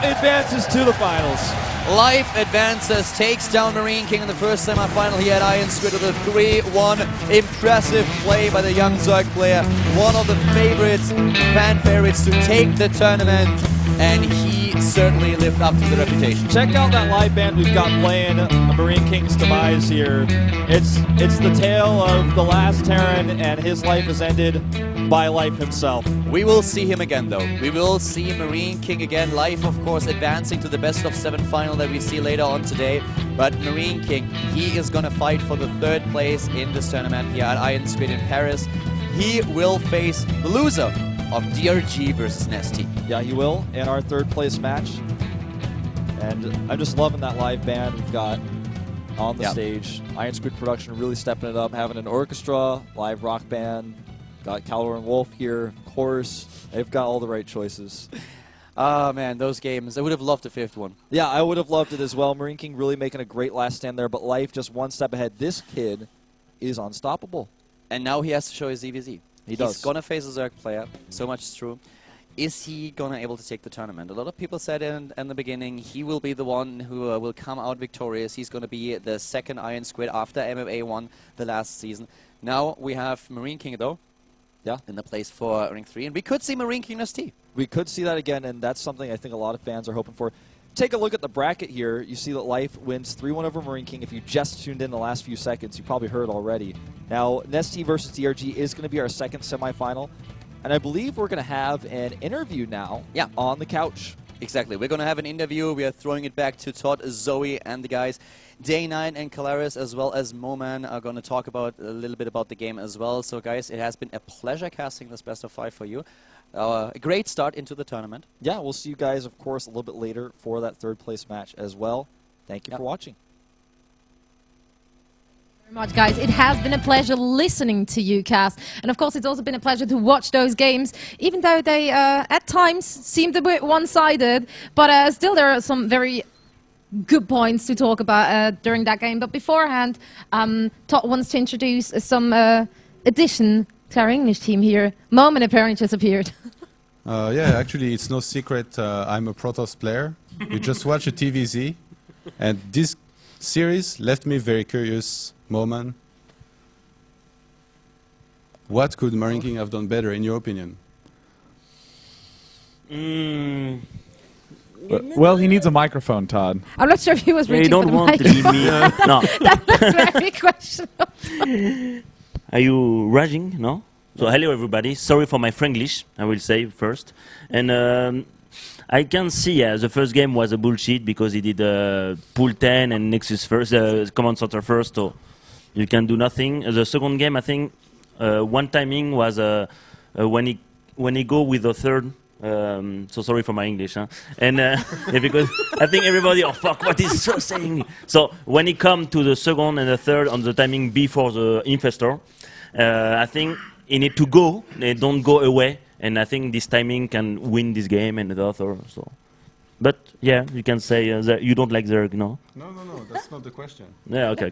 advances to the finals. Life advances, takes down Marine King in the first semi-final here at Iron Squid with a 3-1. Impressive play by the young Zerg player. One of the favorites, fan favorites to take the tournament. And he certainly lived up to the reputation. Check out that live band we've got playing Marine King's demise here. It's the tale of the last Terran, and his life is ended by Life himself. We will see him again, though. We will see Marine King again. Life, of course, advancing to the best-of-7 final that we see later on today. But Marine King, he is going to fight for the 3rd place in this tournament here at Iron Squid in Paris. He will face the loser of DRG versus Nesty. Yeah, he will in our 3rd place match. And I'm just loving that live band we've got on the stage. Iron Squid production really stepping it up, having an orchestra, live rock band. Got Calor and Wolf here, of course. They've got all the right choices. Ah, man, those games. I would have loved the 5th one. Yeah, I would have loved it as well. Marine King really making a great last stand there, but Life just one step ahead. This kid is unstoppable. And now he has to show his ZVZ. He's going to face a Zerg player, so much is true. Is he going to be able to take the tournament? A lot of people said in the beginning he will be the one who will come out victorious. He's going to be the 2nd Iron Squid after MMA won the last season. Now we have Marine King, though. Yeah, in the place for Ring 3, and we could see Marine King Nesty. We could see that again, and that's something I think a lot of fans are hoping for. Take a look at the bracket here. You see that Life wins 3-1 over Marine King. If you just tuned in the last few seconds, you probably heard already. Now, Nesty versus DRG is going to be our 2nd semifinal, and I believe we're going to have an interview now on the couch. Exactly. We're going to have an interview. We are throwing it back to Todd, Zoe, and the guys. Day9 and Calaris, as well as Moman, are going to talk about a little bit about the game as well. So, guys, it has been a pleasure casting this best of 5 for you. A great start into the tournament. Yeah, we'll see you guys, of course, a little bit later for that 3rd place match as well. Thank you for watching. Very much, guys. It has been a pleasure listening to you, Cass. And of course, it's also been a pleasure to watch those games, even though they at times seemed a bit one-sided. But still, there are some very good points to talk about during that game. But beforehand, Todd wants to introduce some addition to our English team here. Moment apparently just appeared. Yeah, actually, it's no secret. I'm a Protoss player. We just watched a TVZ, and this series left me very curious. Moment. What could Marine King have done better, in your opinion? Well, he needs a microphone, Todd. I'm not sure if he was reaching you don't for the want to give me... No. That's very questionable. Are you raging? No? So hello everybody. Sorry for my Franglish, I will say first. And I can see the first game was a bullshit because he did pool 10 and Nexus first, command center first, so you can do nothing. The second game, I think, one timing was when he go with the 3rd. So sorry for my English, huh? And yeah, because I think everybody, oh fuck, what is so saying? So when he come to the 2nd and the 3rd on the timing before the infestor, I think he need to go. They don't go away, and I think this timing can win this game and the other. So, but yeah, you can say that you don't like Zerg, no? No, that's not the question. Yeah, okay.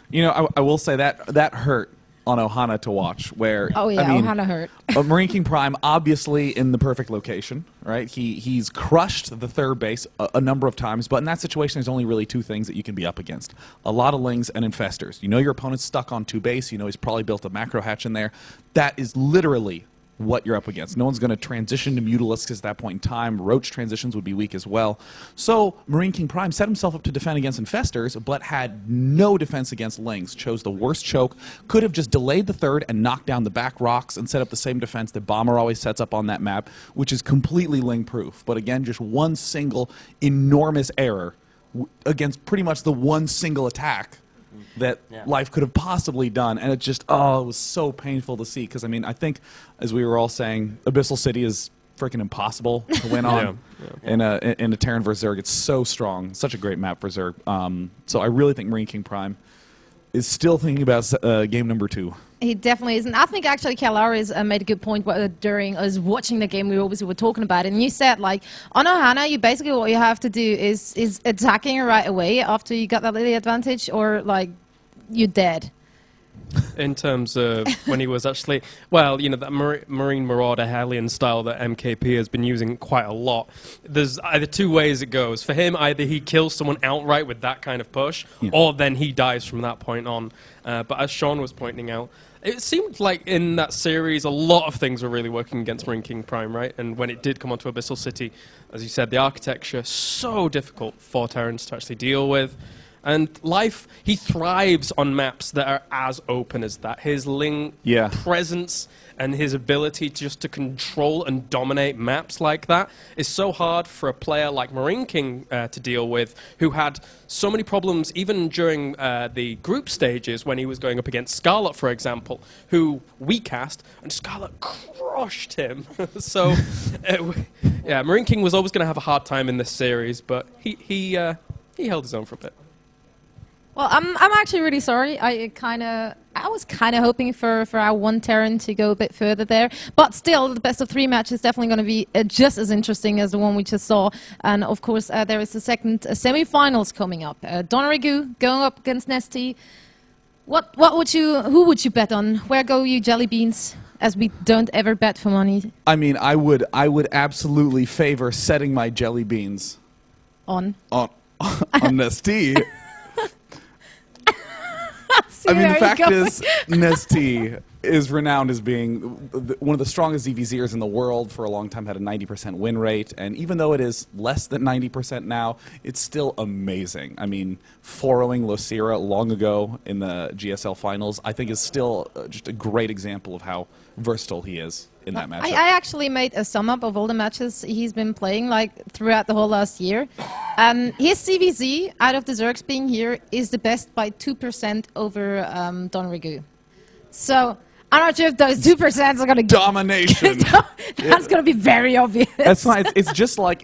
You know, I will say that hurt on Ohana to watch, where Ohana hurt. MarineKingPrime obviously in the perfect location, right? He's crushed the 3rd base a number of times, but in that situation there's only really 2 things that you can be up against. A lot of Lings and Infestors. You know your opponent's stuck on 2 base, you know he's probably built a macro hatch in there. That is literally what you're up against. No one's going to transition to Mutalisks at that point in time. Roach transitions would be weak as well. So MarineKingPrime set himself up to defend against Infestors, but had no defense against Lings. Chose the worst choke. Could have just delayed the 3rd and knocked down the back rocks and set up the same defense that Bomber always sets up on that map, which is completely Ling-proof. But again, just one single enormous error against pretty much the one single attack that Life could have possibly done, and it just, it was so painful to see, because I mean, I think, as we were all saying, Abyssal City is freaking impossible to win on in a Terran vs Zerg. It's so strong, such a great map for Zerg. So I really think MarineKingPrime is still thinking about game number 2. He definitely is. And I think actually Calaris made a good point during us watching the game. We obviously were talking about it. And you said, like, on Ohana, you basically what you have to do is attacking right away after you got that little advantage, or, like, you're dead. in terms of when he was actually, well, you know, that Marine Marauder Hellion style that MKP has been using quite a lot. There's either two ways it goes. For him, either he kills someone outright with that kind of push, or then he dies from that point on. But as Sean was pointing out, it seemed like in that series a lot of things were really working against MarineKingPrime, right? And when it did come onto Abyssal City, as you said, the architecture, so difficult for Terrans to actually deal with. And Life, he thrives on maps that are as open as that. His Ling presence and his ability just to control and dominate maps like that is so hard for a player like Marine King to deal with, who had so many problems even during the group stages when he was going up against Scarlet, for example, who we cast, and Scarlet crushed him. So, yeah, Marine King was always going to have a hard time in this series, but he held his own for a bit. Well, I'm actually really sorry. I was kind of hoping for our one Terran to go a bit further there, but still, the best of three match is definitely going to be just as interesting as the one we just saw. And of course, there is the second semi-finals coming up. Donrigu going up against Nesty. Who would you bet on? Where go you, Jelly Beans? As we don't ever bet for money. I mean, I would absolutely favor setting my Jelly Beans on Nesty. I mean, the fact is, Nesty is renowned as being one of the strongest ZVZers in the world. For a long time, had a 90% win rate, and even though it is less than 90% now, it's still amazing. I mean, 4-0ing Losira long ago in the GSL finals, I think is still just a great example of how versatile he is in that matchup. I actually made a sum up of all the matches he's been playing like throughout the whole last year. His CVZ, out of the Zergs being here, is the best by 2% over Donrigu. So I'm not sure if those 2% are going to domination. That's going to be very obvious. That's fine. It's just like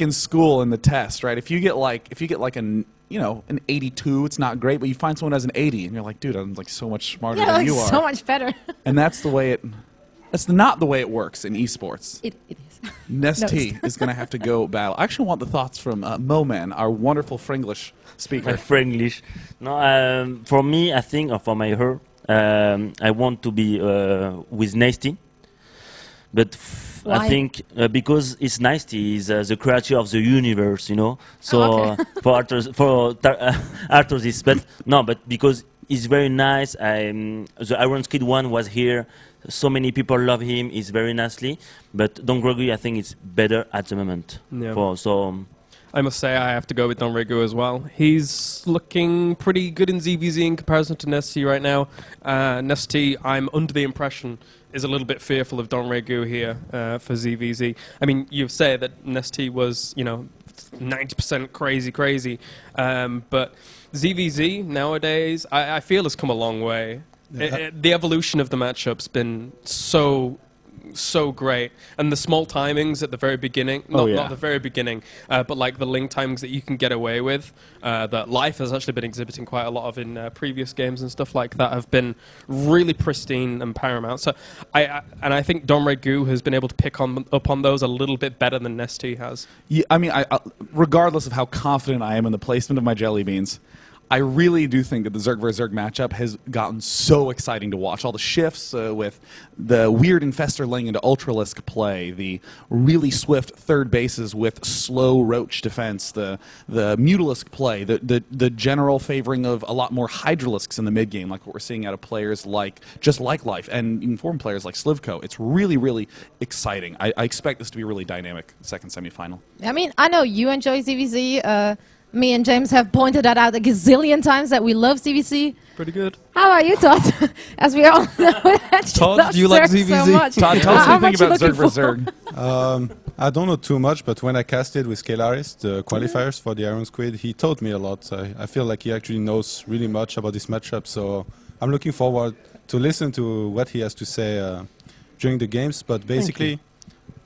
in school in the test, right? If you get like an 82, it's not great, but you find someone who has an 80, and you're like, dude, I'm like so much smarter than you are. So much better. And that's the way it. That's not the way it works in esports. It is. Nesty is going to have to go battle. I actually want the thoughts from Moman, our wonderful Frenglish speaker. My Frenglish. No, for me, I think, or for my her, I want to be with Nasty. But I think because it's Nasty, is the creator of the universe, you know. So for Arthur this, but because he's very nice. The Iron Squid one was here. So many people love him. He's very nicely, but Donrigu, I think it's better at the moment. Yeah. I must say I have to go with Donrigu as well. He's looking pretty good in ZVZ in comparison to Nesty right now. Nesty, I'm under the impression, is a little bit fearful of Donrigu here for ZVZ. I mean, you say that Nesty was, 90% crazy, but ZVZ nowadays, I feel has come a long way. The evolution of the matchup's been so great, and the small timings at the very beginning, not the very beginning, but like the link timings that you can get away with, that Life has actually been exhibiting quite a lot of in previous games and stuff like that, have been really pristine and paramount. So I think Donrigu has been able to pick up on those a little bit better than Nesty has. Yeah, I mean, regardless of how confident I am in the placement of my Jelly Beans, I really do think that the Zerg vs. Zerg matchup has gotten so exciting to watch. All the shifts with the weird Infestor Ling into Ultralisk play, the really swift third bases with slow Roach defense, the Mutalisk play, the general favoring of a lot more Hydralisks in the mid game, like what we're seeing out of players like Life, and informed players like Slivko. It's really, really exciting. I expect this to be a really dynamic second semifinal. I mean, I know you enjoy ZVZ. Me and James have pointed that out a gazillion times that we love ZVC. Pretty good. How about you, Todd? As we all know that you Todd, do you like ZVZ? So much. Todd, tell us anything about Zerg vs. Zerg. I don't know too much, but when I casted with Scalaris, the qualifiers for the Iron Squid, he taught me a lot. I feel like he actually knows really much about this matchup, so I'm looking forward to listen to what he has to say during the games. But basically,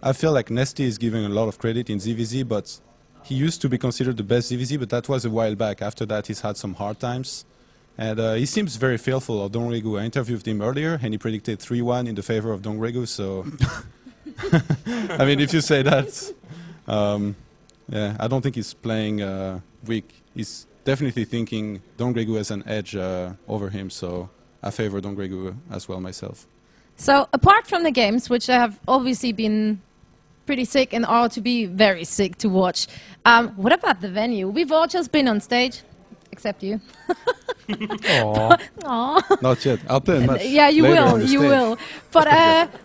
I feel like Nesty is giving a lot of credit in ZVZ, but he used to be considered the best ZVZ, but that was a while back. After that, he's had some hard times. And he seems very fearful of Donrigu. I interviewed him earlier, and he predicted 3-1 in the favor of Donrigu, so... I mean, if you say that... yeah, I don't think he's playing weak. He's definitely thinking Donrigu has an edge over him, so I favor Don Gregu as well myself. So apart from the games, which have obviously been pretty sick and are to be very sick to watch, what about the venue? We've all just been on stage, except you. Aww. Not yet. I'll play much Yeah, you later will. on the You stage. will. But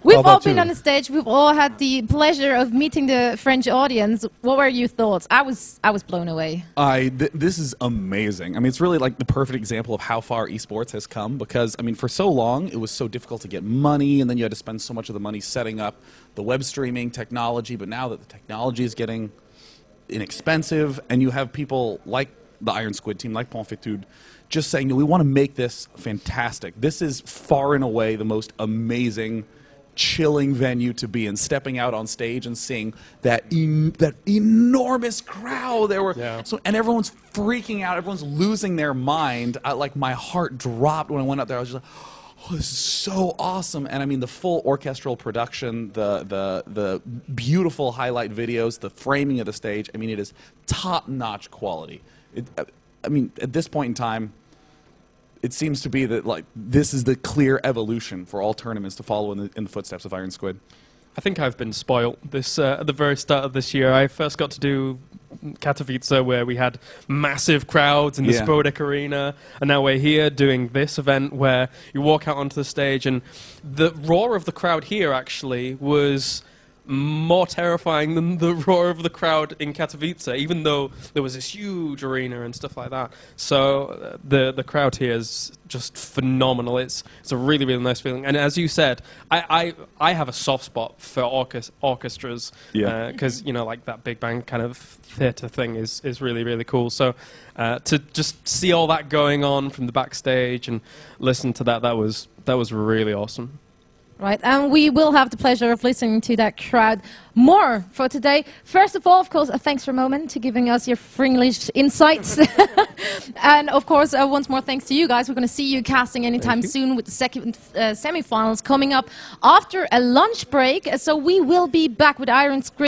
we've How all about been you? on the stage. We've all had the pleasure of meeting the French audience. What were your thoughts? I was blown away. This is amazing. I mean, it's really like the perfect example of how far esports has come because, I mean, for so long, it was so difficult to get money, and then you had to spend so much of the money setting up the web streaming technology, but now that the technology is getting inexpensive, and you have people like the Iron Squid team, like Ponfitude, just saying, no, we want to make this fantastic. This is far and away the most amazing, chilling venue to be in. Stepping out on stage and seeing that enormous crowd. There were and everyone's freaking out. Everyone's losing their mind. Like my heart dropped when I went up there. I was just like, oh, this is so awesome. And I mean, the full orchestral production, the beautiful highlight videos, the framing of the stage. I mean, it is top-notch quality. I mean, at this point in time, it seems to be that like this is the clear evolution for all tournaments to follow in the footsteps of Iron Squid. I think I've been spoiled. This at the very start of this year, I first got to do Katowice, where we had massive crowds in the Spodek Arena, and now we're here doing this event where you walk out onto the stage, and the roar of the crowd here actually was more terrifying than the roar of the crowd in Katowice, even though there was this huge arena and stuff like that. So the crowd here is just phenomenal. It's a really, really nice feeling. And as you said, I have a soft spot for orchestras because you know, like that big band kind of theatre thing is really, really cool. So to just see all that going on from the backstage and listen to that was really awesome. Right, and we will have the pleasure of listening to that crowd more for today. First of all, of course, thanks for a moment to giving us your Fringlish insights. And of course, once more, thanks to you guys. We're going to see you casting anytime soon with the second semi-finals coming up after a lunch break. So we will be back with Iron Squid